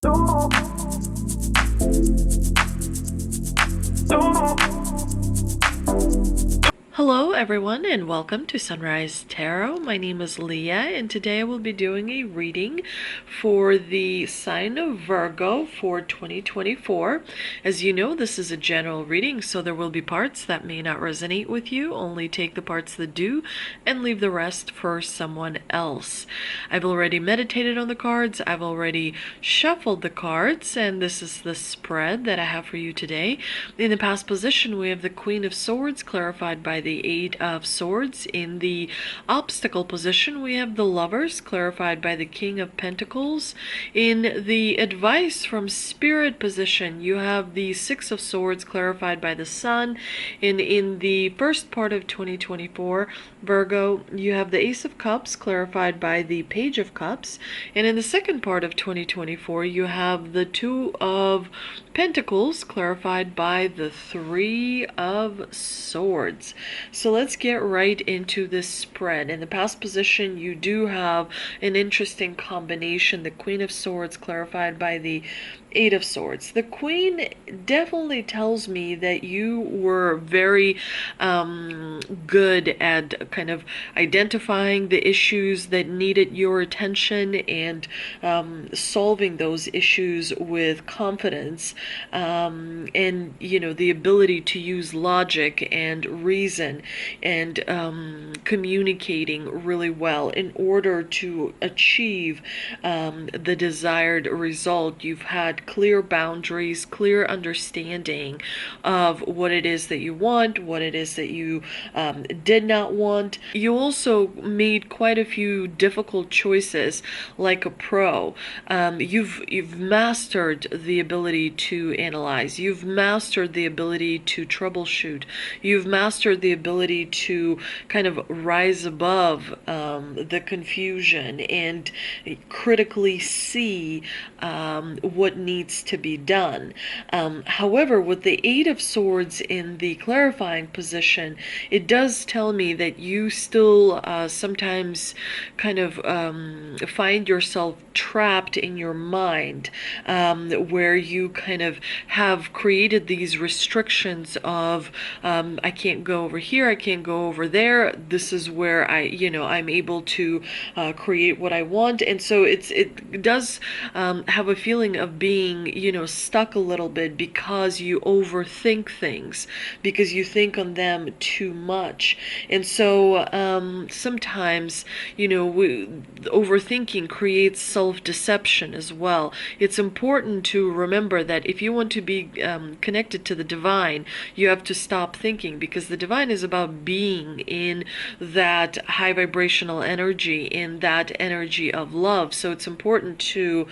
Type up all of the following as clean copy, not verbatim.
Hello everyone and welcome to Sunrise Tarot. My name is Leah and today I will be doing a reading for the sign of Virgo for 2024. As you know, this is a general reading, so there will be parts that may not resonate with you. Only take the parts that do and leave the rest for someone else. I've already meditated on the cards, I've already shuffled the cards, and this is the spread that I have for you today. In the past position, we have the Queen of Swords clarified by the Eight of Swords. In the obstacle position, we have the Lovers clarified by the King of Pentacles. In the advice from Spirit position, you have the Six of Swords clarified by the Sun. And in the first part of 2024, Virgo, you have the Ace of Cups clarified by the Page of Cups. And in the second part of 2024, you have the Two of Pentacles clarified by the Three of Swords. So let's get right into this spread. In the past position, you do have an interesting combination. The Queen of Swords clarified by the Eight of Swords. The Queen definitely tells me that you were very good at kind of identifying the issues that needed your attention and solving those issues with confidence, and the ability to use logic and reason and communicating really well in order to achieve the desired result. You've had clear boundaries, clear understanding of what it is that you want, what it is that you did not want. You also made quite a few difficult choices like a pro. You've mastered the ability to analyze. You've mastered the ability to troubleshoot. You've mastered the ability to kind of rise above the confusion and critically see what needs to be done. However, with the Eight of Swords in the clarifying position, it does tell me that you still sometimes kind of find yourself trapped in your mind, where you kind of have created these restrictions of I can't go over here, I can't go over there. This is where I'm able to create what I want. And so it does have a feeling of being stuck a little bit because you overthink things, because you think on them too much. And so sometimes overthinking creates self-deception as well. It's important to remember that if you want to be connected to the divine, you have to stop thinking, because the divine is about being in that high vibrational energy, in that energy of love. So it's important to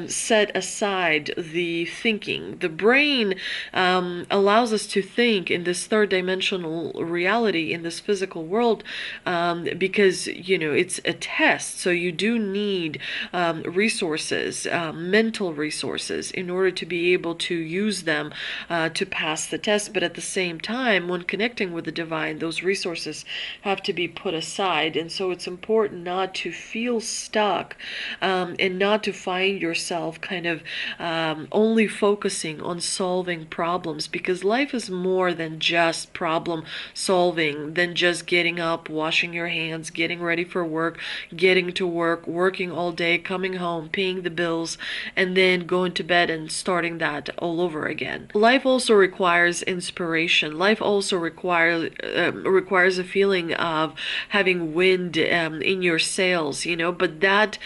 set aside the thinking. The brain allows us to think in this third dimensional reality, in this physical world, because it's a test. So you do need resources, mental resources, in order to be able to use them to pass the test. But at the same time, when connecting with the divine, those resources have to be put aside. And so it's important not to feel stuck, and not to find yourself kind of only focusing on solving problems, because life is more than just problem solving, than just getting up, washing your hands, getting ready for work, getting to work, working all day, coming home, paying the bills, and then going to bed and starting that all over again. Life also requires inspiration. Life also requires a feeling of having wind in your sails, but that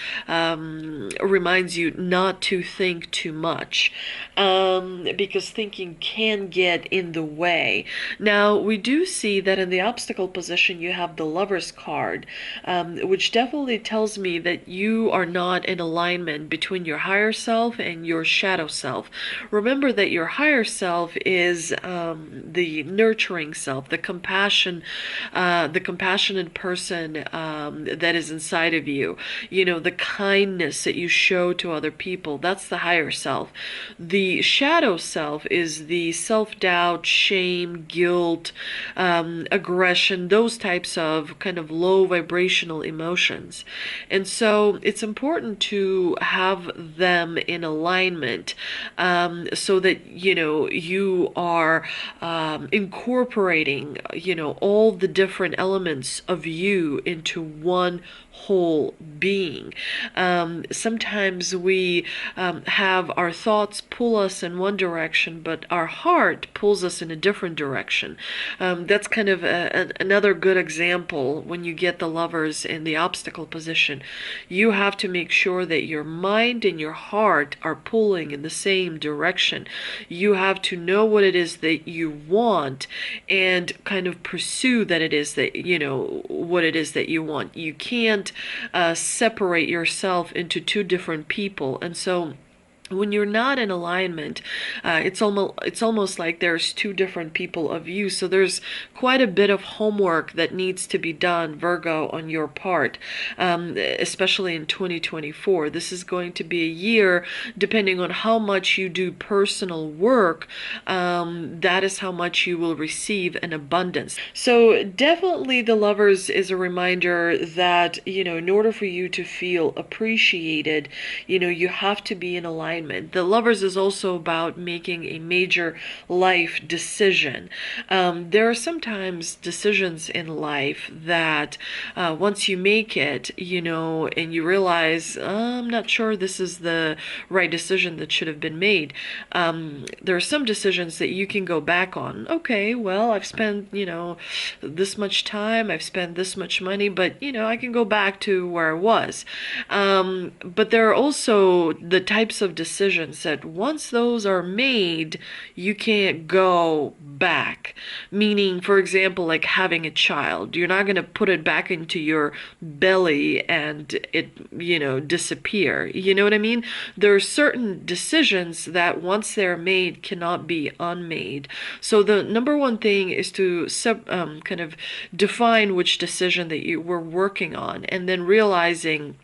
reminds you not to think too much, because thinking can get in the way. Now, we do see that in the obstacle position, you have the Lover's card, which definitely tells me that you are not in alignment between your higher self and your shadow self. Remember that your higher self is the nurturing self, the compassionate person that is inside of you, the kindness that you show to other people. That's the higher self. The shadow self is the self-doubt, shame, guilt, aggression, those types of kind of low vibrational emotions. And so it's important to have them in alignment, so that you are incorporating all the different elements of you into one whole being. Sometimes we have our thoughts pull us in one direction, but our heart pulls us in a different direction. That's kind of another good example. When you get the Lovers in the obstacle position, you have to make sure that your mind and your heart are pulling in the same direction. You have to know what it is that you want and kind of pursue that it is that, what it is that you want. You can't separate yourself into two different people. And so when you're not in alignment, it's almost like there's two different people of you. So there's quite a bit of homework that needs to be done, Virgo, on your part, especially in 2024. This is going to be a year, depending on how much you do personal work, that is how much you will receive in abundance. So definitely the Lovers is a reminder that, in order for you to feel appreciated, you have to be in alignment. The Lovers is also about making a major life decision. There are sometimes decisions in life that once you make it, and you realize, I'm not sure this is the right decision that should have been made. There are some decisions that you can go back on. Okay, well, I've spent, this much time, I've spent this much money, but, I can go back to where I was. But there are also the types of decisions that once those are made, you can't go back. Meaning, for example, like having a child. You're not going to put it back into your belly and it, disappear. You know what I mean? There are certain decisions that once they're made cannot be unmade. So the number one thing is to kind of define which decision that you were working on, and then realizing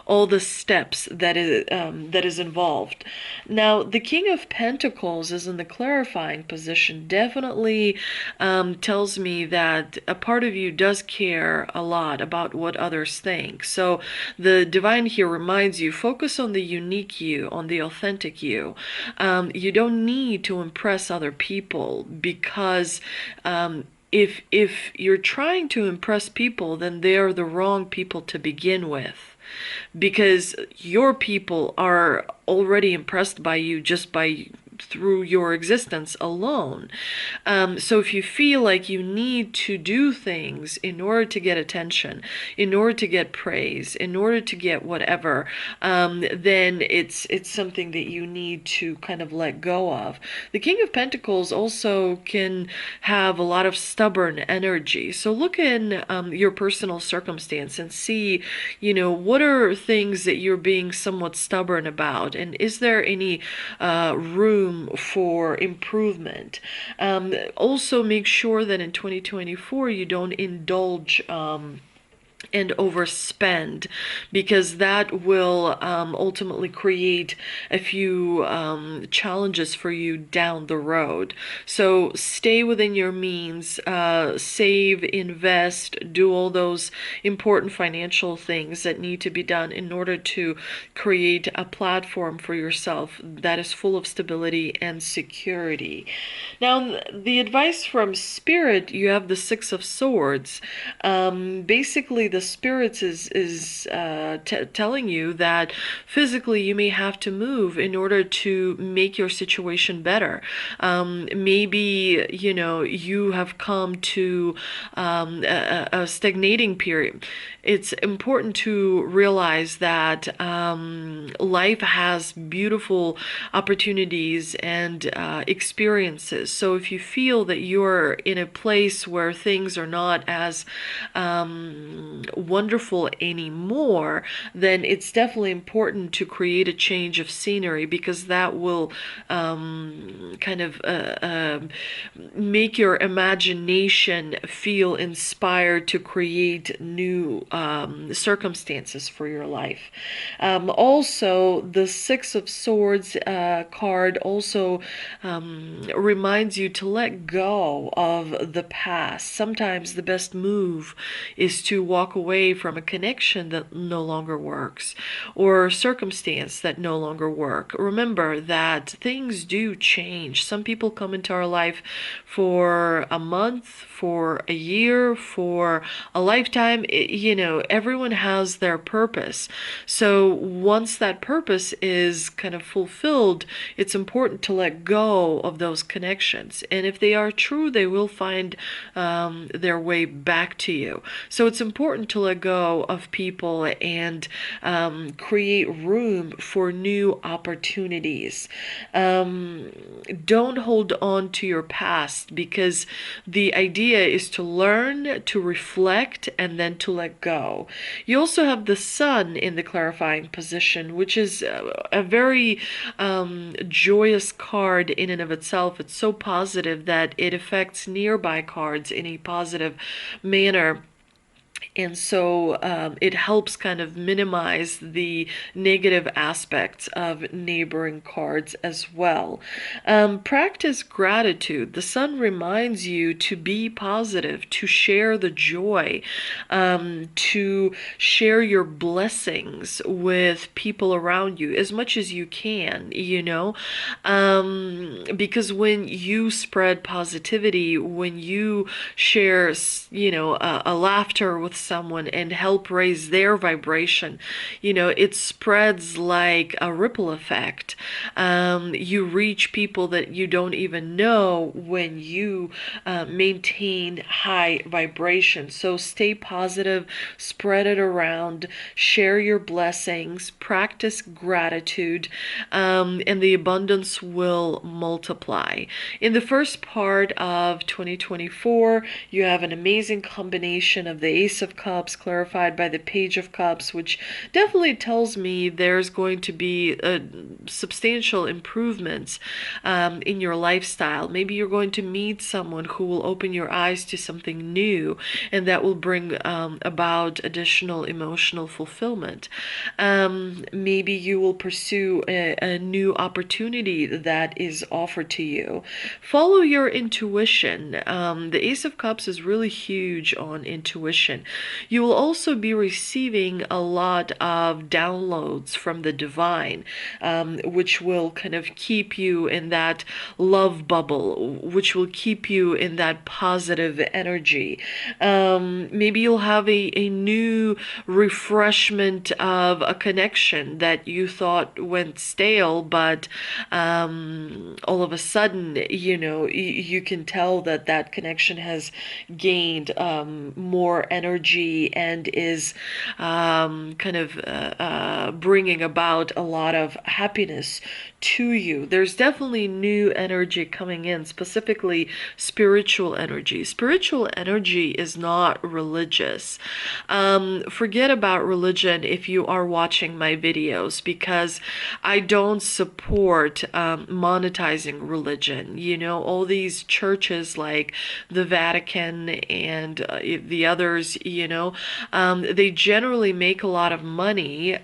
all the steps that is involved. Now, the King of Pentacles is in the clarifying position. Definitely tells me that a part of you does care a lot about what others think. So the divine here reminds you, focus on the unique you, on the authentic you. You don't need to impress other people, because if you're trying to impress people, then they're the wrong people to begin with, because your people are already impressed by you just through your existence alone. So if you feel like you need to do things in order to get attention, in order to get praise, in order to get whatever, then it's something that you need to kind of let go of. The King of Pentacles also can have a lot of stubborn energy. So look in your personal circumstance and see, what are things that you're being somewhat stubborn about, and is there any room for improvement? Also make sure that in 2024 you don't indulge and overspend, because that will ultimately create a few challenges for you down the road. So stay within your means, save, invest, do all those important financial things that need to be done in order to create a platform for yourself that is full of stability and security. Now, the advice from Spirit, you have the Six of Swords. Basically, the Spirits is telling you that physically you may have to move in order to make your situation better. Maybe, you have come to a stagnating period. It's important to realize that life has beautiful opportunities and experiences. So if you feel that you're in a place where things are not as wonderful anymore, then it's definitely important to create a change of scenery, because that will kind of make your imagination feel inspired to create new circumstances for your life. Also, the Six of Swords card also reminds you to let go of the past. Sometimes the best move is to walk away from a connection that no longer works, or circumstance that no longer work. Remember that things do change. Some people come into our life for a month, for a year, for a lifetime. Everyone has their purpose. So once that purpose is kind of fulfilled, it's important to let go of those connections. And if they are true, they will find their way back to you. So it's important to let go of people and create room for new opportunities. Don't hold on to your past, because the idea is to learn, to reflect, and then to let go. You also have the Sun in the clarifying position, which is a very joyous card in and of itself. It's so positive that it affects nearby cards in a positive manner. And so it helps kind of minimize the negative aspects of neighboring cards as well. Practice gratitude. The Sun reminds you to be positive, to share the joy, to share your blessings with people around you as much as you can, because when you spread positivity, when you share, a laughter with someone and help raise their vibration, it spreads like a ripple effect. You reach people that you don't even know when you maintain high vibration. So stay positive, spread it around, share your blessings, practice gratitude, and the abundance will multiply. In the first part of 2024, you have an amazing combination of the Ace of Cups clarified by the Page of Cups, which definitely tells me there's going to be substantial improvements in your lifestyle. Maybe you're going to meet someone who will open your eyes to something new, and that will bring about additional emotional fulfillment. Maybe you will pursue a new opportunity that is offered to you. Follow your intuition. The Ace of Cups is really huge on intuition. You will also be receiving a lot of downloads from the divine, which will kind of keep you in that love bubble, which will keep you in that positive energy. Maybe you'll have a new refreshment of a connection that you thought went stale, but all of a sudden, you can tell that connection has gained more energy and is kind of bringing about a lot of happiness to you. There's definitely new energy coming in, specifically spiritual energy. Spiritual energy is not religious. Forget about religion if you are watching my videos, because I don't support monetizing religion. All these churches like the Vatican and the others, they generally make a lot of money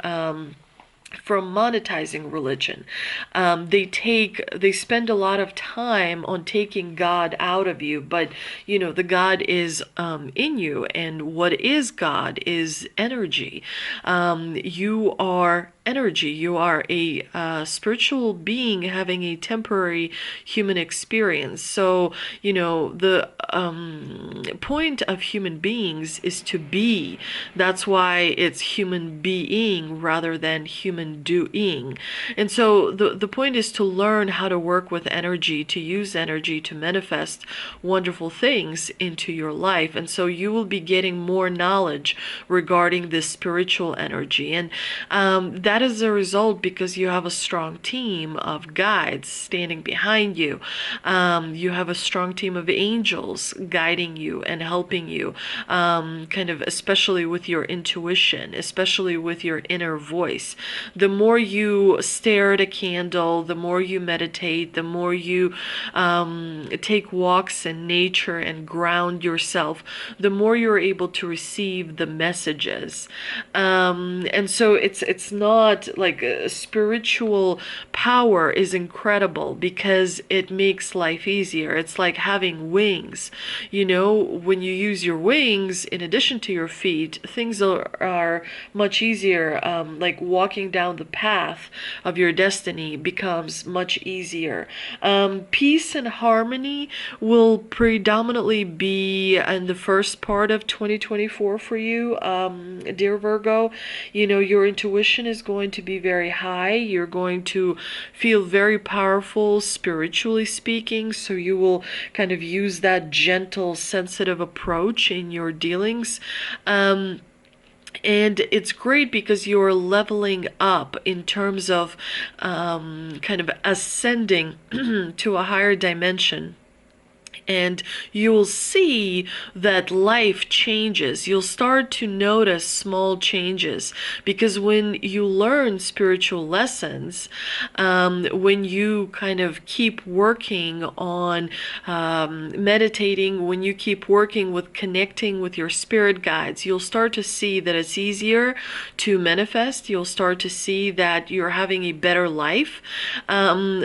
from monetizing religion. They spend a lot of time on taking God out of you, but the God is in you, and what is God is energy. You are energy. You are a spiritual being having a temporary human experience. So, the point of human beings is to be. That's why it's human being rather than human doing. And so the point is to learn how to work with energy, to use energy to manifest wonderful things into your life. And so you will be getting more knowledge regarding this spiritual energy. And that is a result because you have a strong team of guides standing behind you. You have a strong team of angels guiding you and helping you, kind of especially with your intuition, especially with your inner voice. The more you stare at a candle, the more you meditate, the more you take walks in nature and ground yourself, the more you're able to receive the messages. And so it's not like spiritual power is incredible because it makes life easier. It's like having wings. You know, when you use your wings in addition to your feet, things are much easier. Like walking down the path of your destiny becomes much easier. Peace and harmony will predominantly be in the first part of 2024 for you, dear Virgo. You know, your intuition is going to be very high. You're going to feel very powerful, spiritually speaking, so you will kind of use that gentle, sensitive approach in your dealings. And it's great because you're leveling up in terms of kind of ascending to a higher dimension. And you'll see that life changes. You'll start to notice small changes because when you learn spiritual lessons, when you kind of keep working on meditating, when you keep working with connecting with your spirit guides, you'll start to see that it's easier to manifest. You'll start to see that you're having a better life.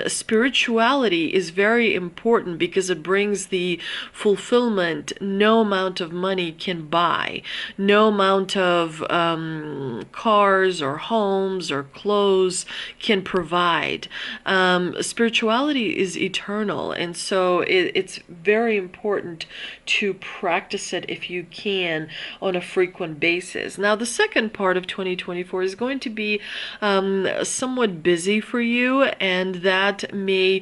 Spirituality is very important because it brings the fulfillment no amount of money can buy, no amount of cars or homes or clothes can provide. Spirituality is eternal, and so it's very important to practice it if you can on a frequent basis. Now, the second part of 2024 is going to be somewhat busy for you, and that may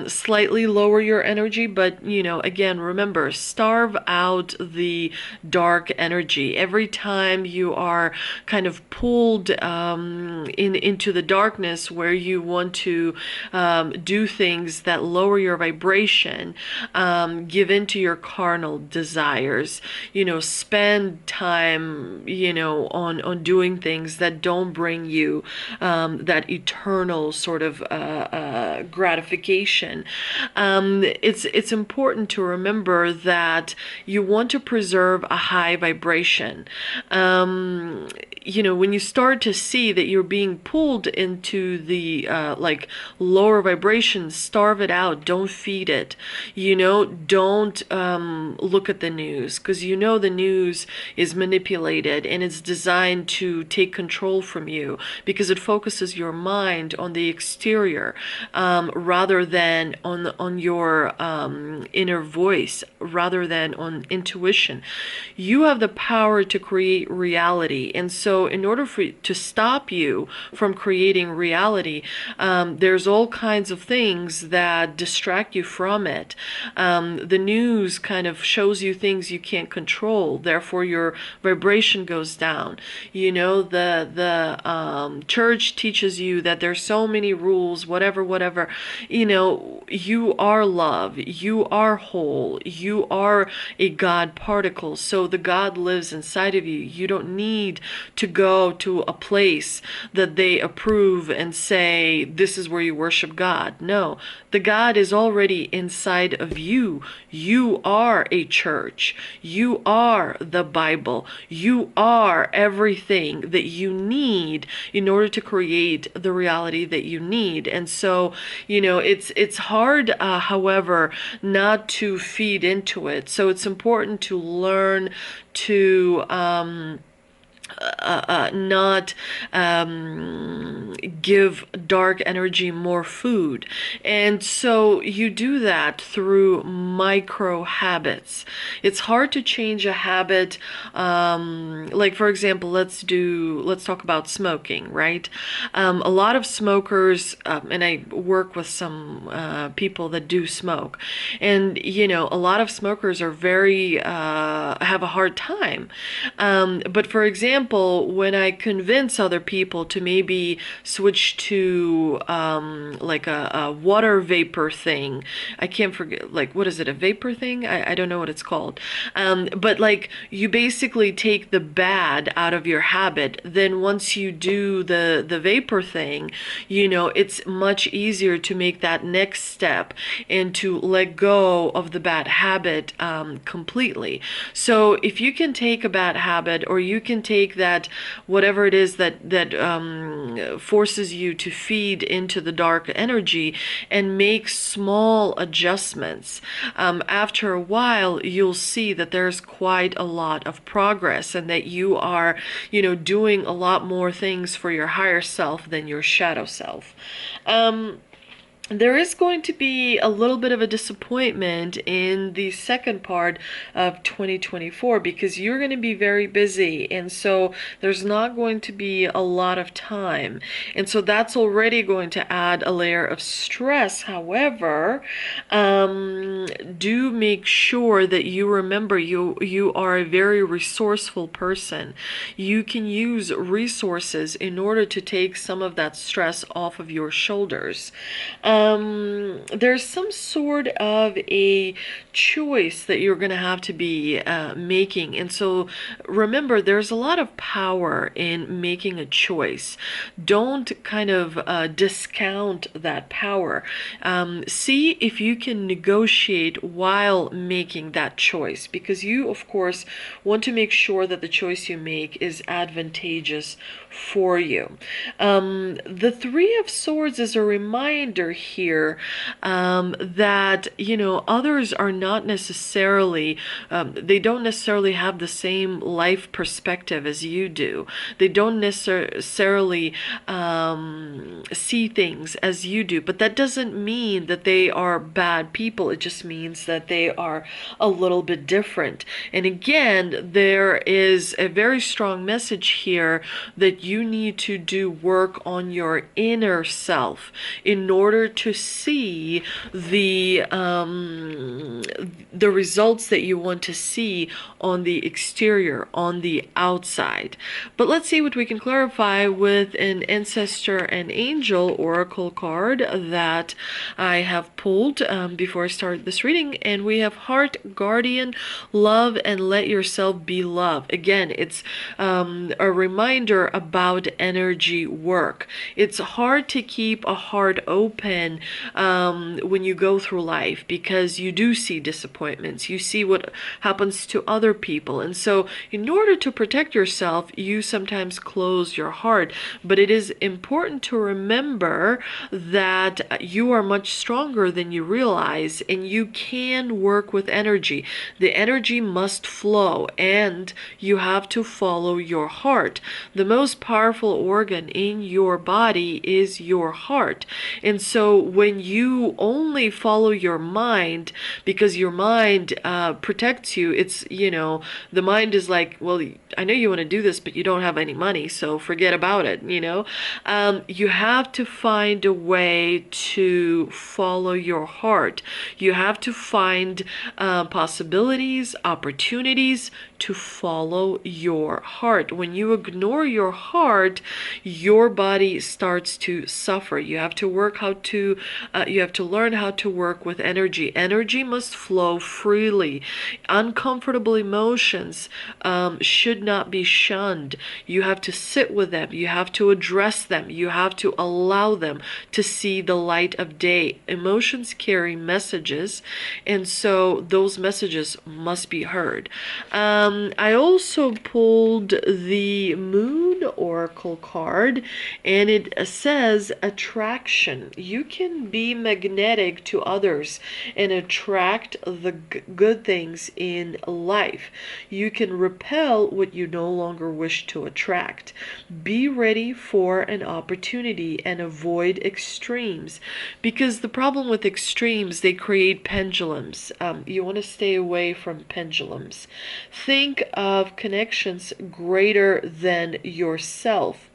slightly lower your energy, but you know, again, remember, starve out the dark energy. Every time you are kind of pulled into the darkness where you want to do things that lower your vibration, give in to your carnal desires, you know, spend time, you know, on doing things that don't bring you that eternal sort of gratification. It's important to remember that you want to preserve a high vibration. You know, when you start to see that you're being pulled into the like lower vibrations, starve it out. Don't feed it. You know, don't look at the news, because you know the news is manipulated and it's designed to take control from you because it focuses your mind on the exterior rather than on your inner voice, rather than on intuition. You have the power to create reality, and so in order to stop you from creating reality, there's all kinds of things that distract you from it. The news kind of shows you things you can't control, therefore your vibration goes down. You know, the church teaches you that there's so many rules, whatever. You know, you are love, you are whole, you are a God particle, so the God lives inside of you. You don't need to go to a place that they approve and say this is where you worship God. No, the God is already inside of you. You are a church. You are the Bible. You are everything that you need in order to create the reality that you need. And so, you know, it's hard, however, not to feed into it. So it's important to learn to not give dark energy more food. And so you do that through micro habits. It's hard to change a habit. Like, for example, let's talk about smoking, right? A lot of smokers, and I work with some people that do smoke, and you know, a lot of smokers are very have a hard time. But for example, example, when I convince other people to maybe switch to like a water vapor thing, I can't forget, like, what is it, a vapor thing? I don't know what it's called. But like, you basically take the bad out of your habit. Then once you do the vapor thing, it's much easier to make that next step and to let go of the bad habit completely. So if you can take a bad habit, or you can take that, whatever it is that forces you to feed into the dark energy, and make small adjustments, after a while you'll see that there's quite a lot of progress, and that you are, doing a lot more things for your higher self than your shadow self. There is going to be a little bit of a disappointment in the second part of 2024, because you're going to be very busy, and so there's not going to be a lot of time, and so that's already going to add a layer of stress. However, do make sure that you remember you are a very resourceful person. You can use resources in order to take some of that stress off of your shoulders. There's some sort of a choice that you're going to have to be making. And so remember, there's a lot of power in making a choice. Don't kind of discount that power. See if you can negotiate while making that choice, because you, of course, want to make sure that the choice you make is advantageous for you. The Three of Swords is a reminder here that, others are not necessarily, they don't necessarily have the same life perspective as you do. They don't necessarily see things as you do, but that doesn't mean that they are bad people. It just means that they are a little bit different. And again, there is a very strong message here that you need to do work on your inner self in order to see the results that you want to see on the exterior, on the outside. But let's see what we can clarify with an ancestor and angel oracle card that I have pulled before I start this reading. And we have Heart Guardian, Love and Let Yourself Be Loved. Again, it's a reminder about energy work. It's hard to keep a heart open when you go through life, because you do see disappointments. You see what happens to other people. And so in order to protect yourself, you sometimes close your heart. But it is important to remember that you are much stronger than you realize, and you can work with energy. The energy must flow, and you have to follow your heart. The most powerful organ in your body is your heart. And so when you only follow your mind, because your mind protects you, it's, the mind is like, well, I know you want to do this, but you don't have any money, so forget about it, you have to find a way to follow your heart. You have to find possibilities, opportunities to follow your heart. When you ignore your heart, your body starts to suffer. You have to learn how to work with energy. Energy must flow freely. Uncomfortable emotions should not be shunned. You have to sit with them. You have to address them. You have to allow them to see the light of day. Emotions carry messages, and so those messages must be heard. I also pulled the Moon Oracle card, and it says attraction. You can be magnetic to others and attract the good things in life. You can repel what you no longer wish to attract. Be ready for an opportunity and avoid extremes, because the problem with extremes, they create pendulums. You want to stay away from pendulums. Think of connections greater than yourself.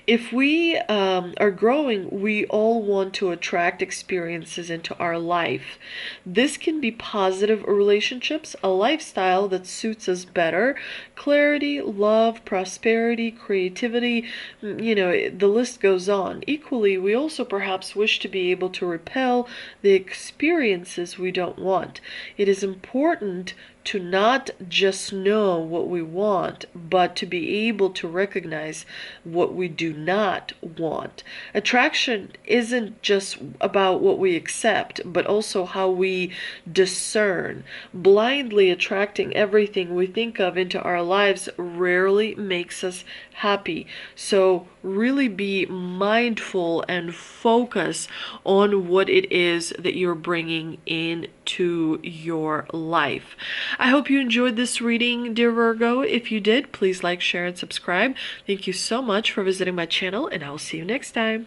If we are growing, we all want to attract experiences into our life. This can be positive relationships, a lifestyle that suits us better, clarity, love, prosperity, creativity, the list goes on. Equally, we also perhaps wish to be able to repel the experiences we don't want. It is important to not just know what we want, but to be able to recognize what we do not want. Attraction isn't just about what we accept, but also how we discern. Blindly attracting everything we think of into our lives rarely makes us happy. So really be mindful and focus on what it is that you're bringing into your life. I hope you enjoyed this reading, dear Virgo. If you did, please like, share, and subscribe. Thank you so much for visiting my channel, and I'll see you next time.